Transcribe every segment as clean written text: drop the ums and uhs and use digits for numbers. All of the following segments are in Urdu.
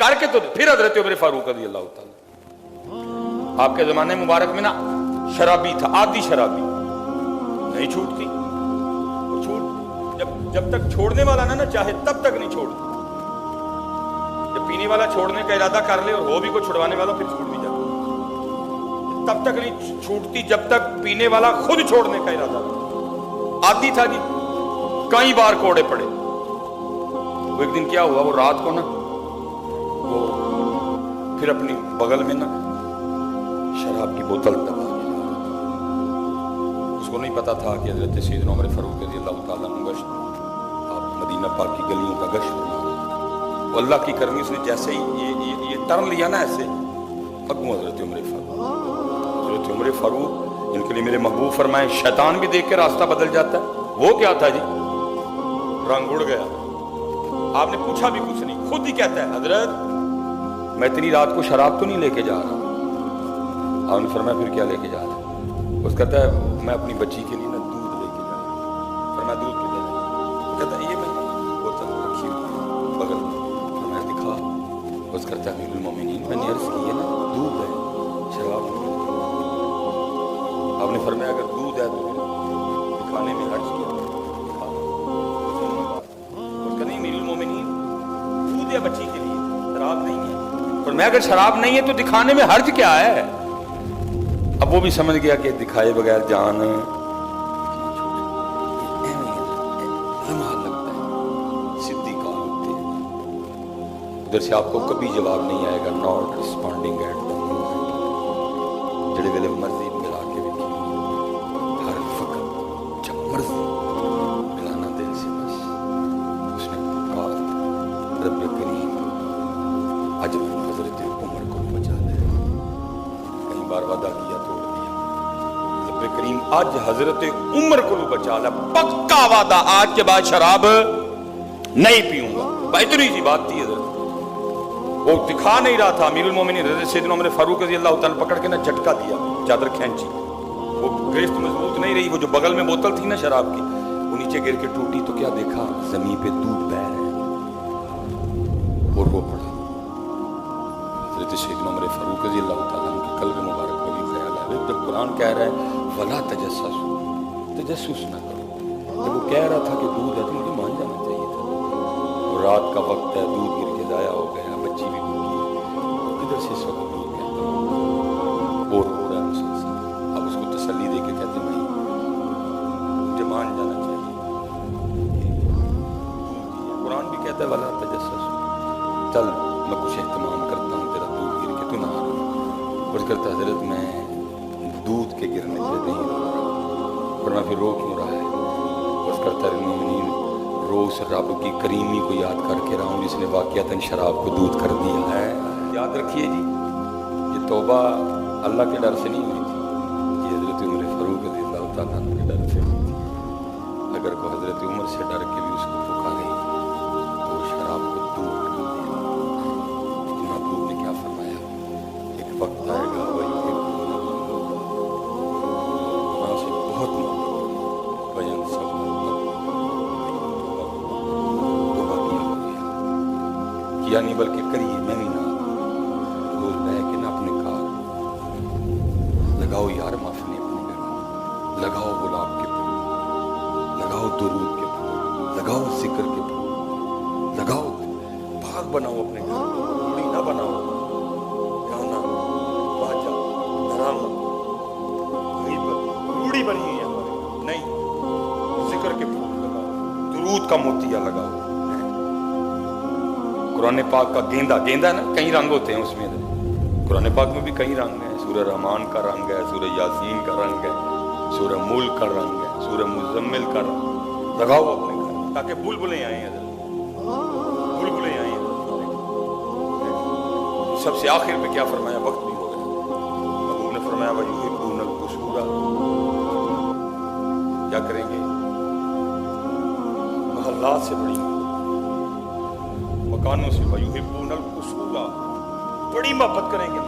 کر کے تو پھر حضرت عمر فاروق رضی اللہ تعالیٰ، آپ کے زمانے مبارک میں نا شرابی تھا، عادی شرابی، نہیں چھوٹتی چھوٹ، جب تک چھوڑنے والا نہ چاہے تب تک نہیں چھوڑتی، جب پینے والا چھوڑنے کا ارادہ کر لے اور وہ بھی کو چھڑوانے والا پھر چھوڑ بھی جاتا، تب تک نہیں چھوٹتی جب تک پینے والا خود چھوڑنے کا ارادہ، عادی تھا جی، کئی بار کوڑے پڑے۔ وہ ایک دن کیا ہوا، وہ رات کو نا وہ پھر اپنی بغل میں نا شراب کی بوتل دبا کے لا رہا تھا، اس کو نہیں پتا تھا کہ حضرت سیدنا عمر فاروق رضی اللہ تعالیٰ عنہ گشت، آپ مدینہ پاک کی گلیوں کا گشت، وہ اللہ کی کرمی، اس نے جیسے ہی یہ ٹرن لیا نا ایسے، اگوں حضرت عمر فاروق ان کے لیے میرے محبوب فرمائے شیطان بھی دیکھ کے راستہ بدل جاتا ہے، وہ کیا تھا جی، رنگ اڑ گیا، آپ نے پوچھا بھی کچھ نہیں، خود ہی کہتا ہے حضرت میں اتنی رات کو شراب تو نہیں لے کے جا رہا، آپ نے فرمایا پھر کیا لے کے جا رہا، اس کہتا ہے میں اپنی بچی کے لیے نا دودھ لے کے جا رہا ہوں، فرمایا دودھ کے لے جا، کہتا ہے یہ میں بوتل رکھی ہوئی بغل میں، فرمایا دکھا، اس کرتا ہے امیر المومنین میں نے عرض کی ہے نا دودھ ہے شراب نہیں، آپ نے فرمایا اگر دودھ ہے تو دکھانے میں حرج کیا، دکھا، اس کا نہیں امیر المومنین دودھ ہے بچی کے لیے، شراب نہیں ہے، اور میں اگر شراب نہیں ہے تو دکھانے میں حرج کیا ہے؟ اب وہ بھی سمجھ گیا کہ دکھائے بغیر جان لمحہ لگتا ہے، صدیق کال ہوتے ہیں، ادھر سے آپ کو کبھی جواب نہیں آئے گا، not responding at the moment, جڑے ویلے مرضی ملا کے دیکھی، ہر وقت جب مرضی ملانا دل سے، بس اس نے کہا رب کریم آج حضرت عمر کو بچا لے، کئی بار وعدہ کیا توڑ دیا، رب کریم آج حضرت عمر کو بچا لے، پکا وعدہ آج کے بعد شراب نہیں پیوں گا، اتنی سی بات تھی حضرت، وہ دکھا نہیں رہا تھا، امیر المومنین حضرت سیدنا عمر فاروق رضی اللہ تعالیٰ پکڑ کے نا جھٹکا دیا، چادر کھینچی، وہ گرفت مضبوط نہیں رہی، وہ جو بغل میں بوتل تھی نا شراب کی وہ نیچے گر کے ٹوٹی، تو کیا دیکھا زمین پہ دودھ بہہ رہا ہے، اور وہ پڑا، حضرت سیدنا عمر فاروق رضی اللہ تعالیٰ عنہ کے قلب مبارک میں بھی خیال آیا، جب قرآن کہہ رہا ہے وَلَا تَجَسَّسُوا، تجسس نہ کرو، جب وہ کہہ رہا تھا کہ دودھ ہے تو مجھے مان جانا چاہیے تھا، اور رات کا وقت ہے، دودھ گر کے ضائع ہو گیا، بچی بھی بھوکی ہے، ادھر سے اس وقت دودھ کہتا ہوں اور ہو رہا ہے مسلسل، اب اس کو تسلی دے کے کہتے بھائی مجھے مان جانا چاہیے، قرآن بھی کہتا ہے وَلَا تَجَسَّسُوا، چل میں کچھ اہتمام کرتا ہوں، تیرا دودھ گر کے تو نہ آ رہا، اور کرتا حضرت میں دودھ کے گرنے سے نہیں رو رہا، اور میں پھر رو کیوں رہا ہے، اور کرتا المومنین رو اس رب کی کریمی کو یاد کر کے رہا ہوں جس نے واقعتاً شراب کو دودھ کر دیا ہے۔ یاد رکھیے جی یہ توبہ اللہ کے ڈر سے نہیں ہوئی تھی، یہ حضرت عمر فاروق رضی اللہ تعالیٰ عنہ کے ڈر سے ہوئی تھی، اگر کوئی حضرت عمر سے ڈر کے بھی اس کو پکارے تو شراب کو دودھ کر دے، محبوب نے کیا فرمایا، ایک وقت آئے گا وہی وہاں سے بہت بیان سب توبہ کیا نہیں بلکہ کریے، میں بھی نہ روز بہ کے نہ اپنے کار لگاؤ یار معافی اپنے گھر، لگاؤ گلاب کے پھول، لگاؤ درود کے پھول، لگاؤ ذکر کے پھول، لگاؤ باغ بناؤ اپنے گھر، روڑی نہ بناؤ، گانا باجا ڈرامہ روڑی بنی ہے ہمارے، نہیں، ذکر کے پھول لگاؤ، درود کا موتیا لگاؤ، قرآن پاک کا گیندا ہے نا، کئی رنگ ہوتے ہیں اس میں، قرآن پاک میں بھی کئی رنگ ہیں، سورہ رحمان کا رنگ ہے، سورہ یاسین کا رنگ ہے، سورہ ملک کا رنگ ہے، سورہ مزمل کا رنگ، لگاؤ اپنے گھر تاکہ بلبلیں آئیں حضرت، بلبلیں آئیں حضرت۔ سب سے آخر میں کیا فرمایا، وقت بھی ہو گیا، ابو نے فرمایا وَيُحِبُّونَ الْقُصُورَ، کیا کریں گے، محلات سے بڑی مکانوں سے، وَيُحِبُّونَ الْقُصُورَ، بڑی محبت کریں گے،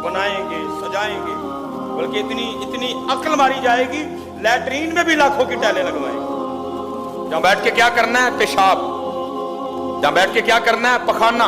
بنائیں گے، سجائیں گے، بلکہ اتنی عقل ماری جائے گی لیٹرین میں بھی لاکھوں کی ٹائلیں لگوائیں گے، جہاں بیٹھ کے کیا کرنا ہے، پیشاب، جہاں بیٹھ کے کیا کرنا ہے، پخانا،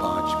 5